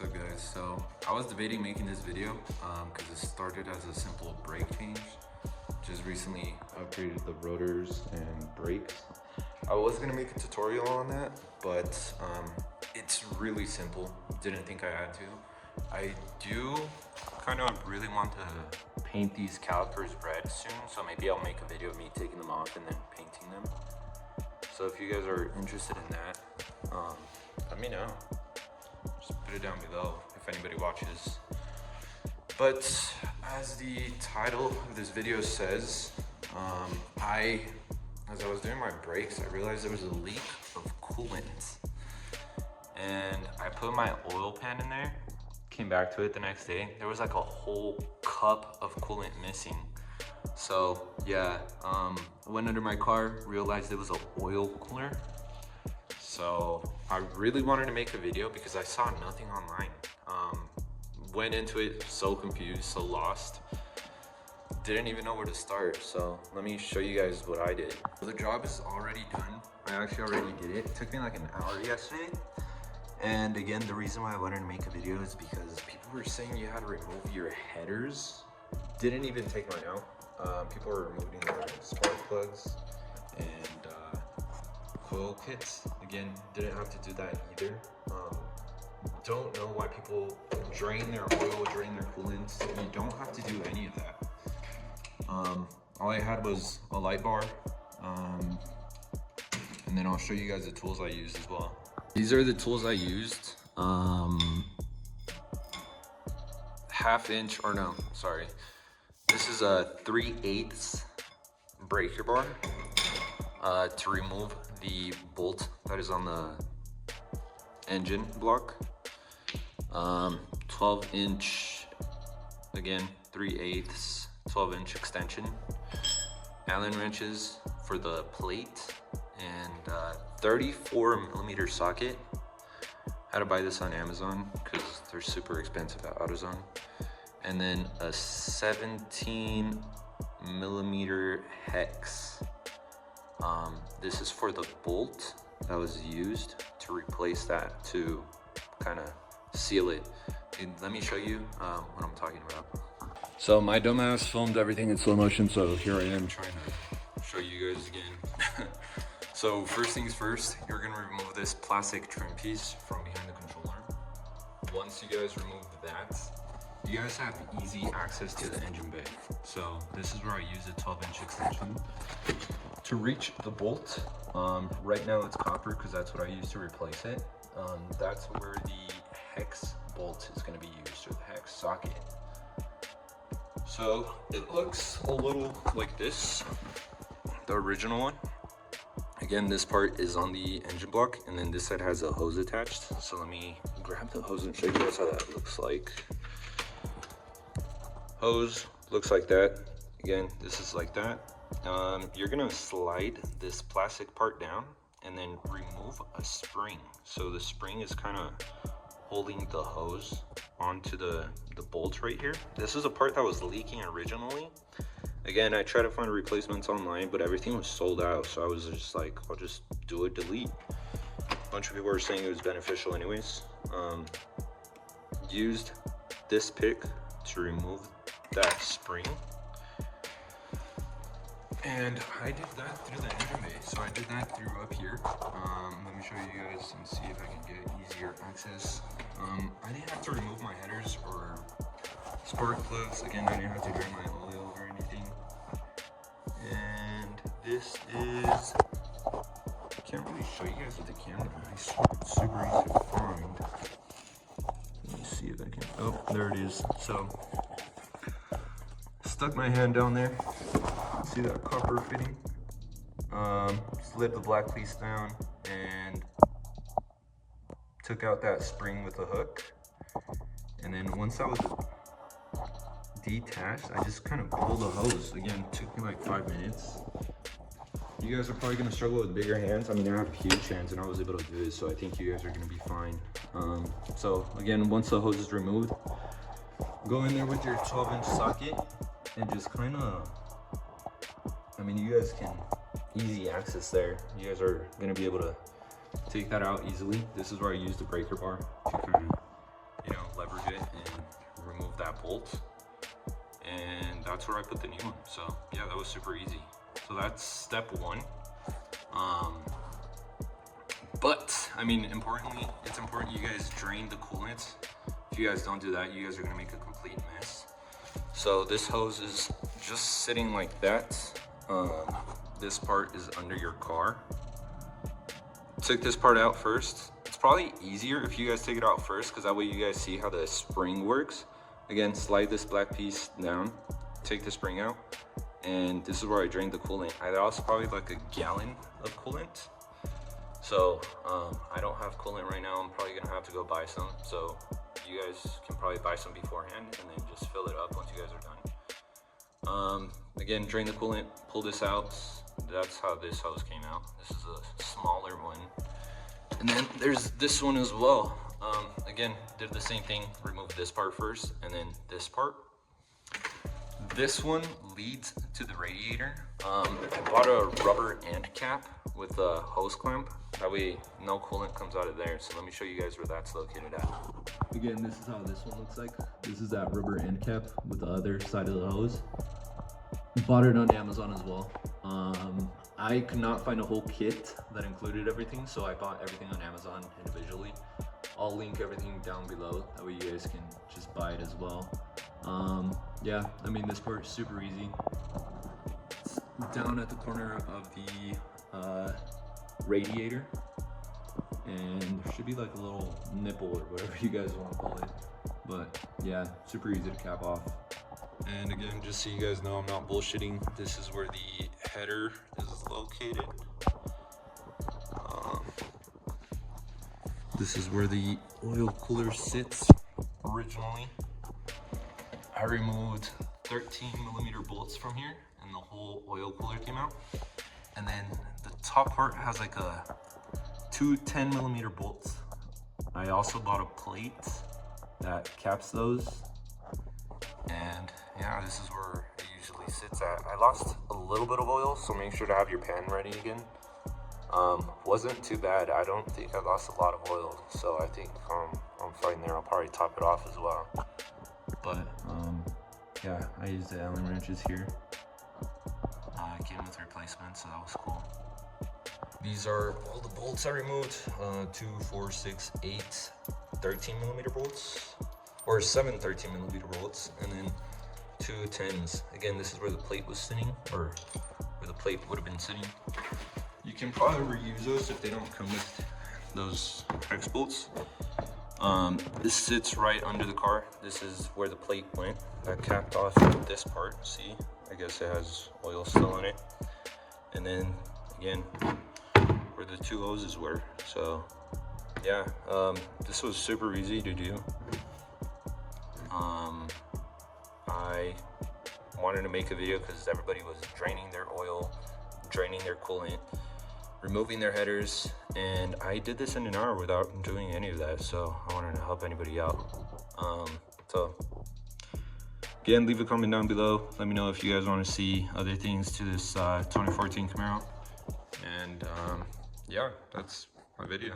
What's up guys? So I was debating making this video because it started as a simple brake change. Just recently upgraded the rotors and brakes. I was gonna make a tutorial on that, but it's really simple. Didn't think I had to. I do kind of really want to paint these calipers red soon, so maybe I'll make a video of me taking them off and then painting them. So if you guys are interested in that, let me know. Just put it down below if anybody watches. But as the title of this video says, as I was doing my brakes, I realized there was a leak of coolant. And I put my oil pan in there, came back to it the next day. There was like a whole cup of coolant missing. So yeah, I went under my car, realized it was an oil cooler. So I really wanted to make a video because I saw nothing online. Went into it so confused, so lost. Didn't even know where to start. So let me show you guys what I did. The job is already done. I actually already did it. It took me like an hour yesterday. And again, the reason why I wanted to make a video is because people were saying you had to remove your headers. Didn't even take mine out. People were removing their spark plugs and coil kits. Again, didn't have to do that either. Don't know why people drain their oil, drain their coolant. You don't have to do any of that. All I had was a light bar, and then I'll show you guys the tools I used as well. These are the tools I used. This is a 3/8 breaker bar to remove the bolt that is on the engine block. 12-inch, again, 3/8, 12-inch extension. Allen wrenches for the plate, and 34mm socket. Had to buy this on Amazon because they're super expensive at AutoZone. And then a 17mm hex. This is for the bolt that was used to replace that, to kind of seal it. And let me show you what I'm talking about. So my dumbass filmed everything in slow motion, so here I am trying to show you guys again. So first things first, you're gonna remove this plastic trim piece from behind the control arm. Once you guys remove that, you guys have easy access to the engine bay. So this is where I use a 12-inch extension to reach the bolt. Right now it's copper because that's what I use to replace it. That's where the hex bolt is going to be used, or the hex socket. So it looks a little like this, the original one. Again, this part is on the engine block, and then this side has a hose attached. So let me grab the hose and show you guys how that looks like. Hose looks like that. Again, this is like that. You're gonna slide this plastic part down and then remove a spring. So the spring is kind of holding the hose onto the bolt right here. This is a part that was leaking originally. Again, I tried to find replacements online, but everything was sold out. So I was just like, I'll just do a delete. A bunch of people were saying it was beneficial anyways. Used this pick to remove that spring. And I did that through the engine bay. So I did that through up here. Let me show you guys and see if I can get easier access. I didn't have to remove my headers or spark plugs. Again, I didn't have to drain my oil or anything. And this is, I can't really show you guys with the camera. It's super easy to find. Let me see if I can, oh, there it is. So, stuck my hand down there. See that copper fitting? Slid the black piece down and took out that spring with a hook. And then once that was detached, I just kind of pulled the hose. Again, it took me like 5 minutes. You guys are probably gonna struggle with bigger hands. I mean, I have huge hands and I was able to do it, so I think you guys are gonna be fine. So again, once the hose is removed, go in there with your 12-inch socket and just kind of, I mean, you guys can easy access there. You guys are gonna be able to take that out easily. This is where I use the breaker bar to kind of, that bolt, and that's where I put the new one. So yeah, that was super easy. So that's step one. But I mean, importantly, it's important you guys drain the coolant. If you guys don't do that, you guys are gonna make a complete mess. So this hose is just sitting like that. This part is under your car. Took this part out first. It's probably easier if you guys take it out first, because that way you guys see how the spring works. Again, slide this black piece down, take the spring out, and this is where I drained the coolant. I lost probably like a gallon of coolant. So I don't have coolant right now. I'm probably gonna have to go buy some. So you guys can probably buy some beforehand and then just fill it up once you guys are done. Again, drain the coolant, pull this out. That's how this hose came out. This is a smaller one. And then there's this one as well. Again, did the same thing, remove this part first and then this part. This one leads to the radiator. I bought a rubber end cap with a hose clamp. That way no coolant comes out of there. So let me show you guys where that's located at. Again, this is how this one looks like. This is that rubber end cap with the other side of the hose. Bought it on Amazon as well. I could not find a whole kit that included everything, so I bought everything on Amazon individually. I'll link everything down below, that way you guys can just buy it as well. Yeah, I mean, this part is super easy. It's down at the corner of the radiator, and there should be like a little nipple or whatever you guys want to call it. But yeah, super easy to cap off. And again, just so you guys know, I'm not bullshitting. This is where the header is located. This is where the oil cooler sits originally. I removed 13mm bolts from here and the whole oil cooler came out. And then the top part has like two 10mm bolts. I also bought a plate that caps those. And yeah, this is where it usually sits at. I lost a little bit of oil, so make sure to have your pan ready again. Wasn't too bad. I don't think I lost a lot of oil, so I think I'm fine there. I'll probably top it off as well. But yeah, I used the Allen wrenches here. Came with replacements, so that was cool. These are all the bolts I removed. 2, 4, 6, 8, 13mm bolts, or 7 13mm bolts, and then 2 10s. Again, this is where the plate was sitting, or where the plate would have been sitting. You can probably reuse those if they don't come with those hex bolts. This sits right under the car. This is where the plate went. I capped off this part. See, I guess it has oil still in it. And then again, where the 2 hoses were. So yeah, this was super easy to do. I wanted to make a video because everybody was draining their oil, draining their coolant, removing their headers, and I did this in an hour without doing any of that, so I wanted to help anybody out. So again, leave a comment down below. Let me know if you guys want to see other things to this 2014 Camaro. And yeah, that's my video.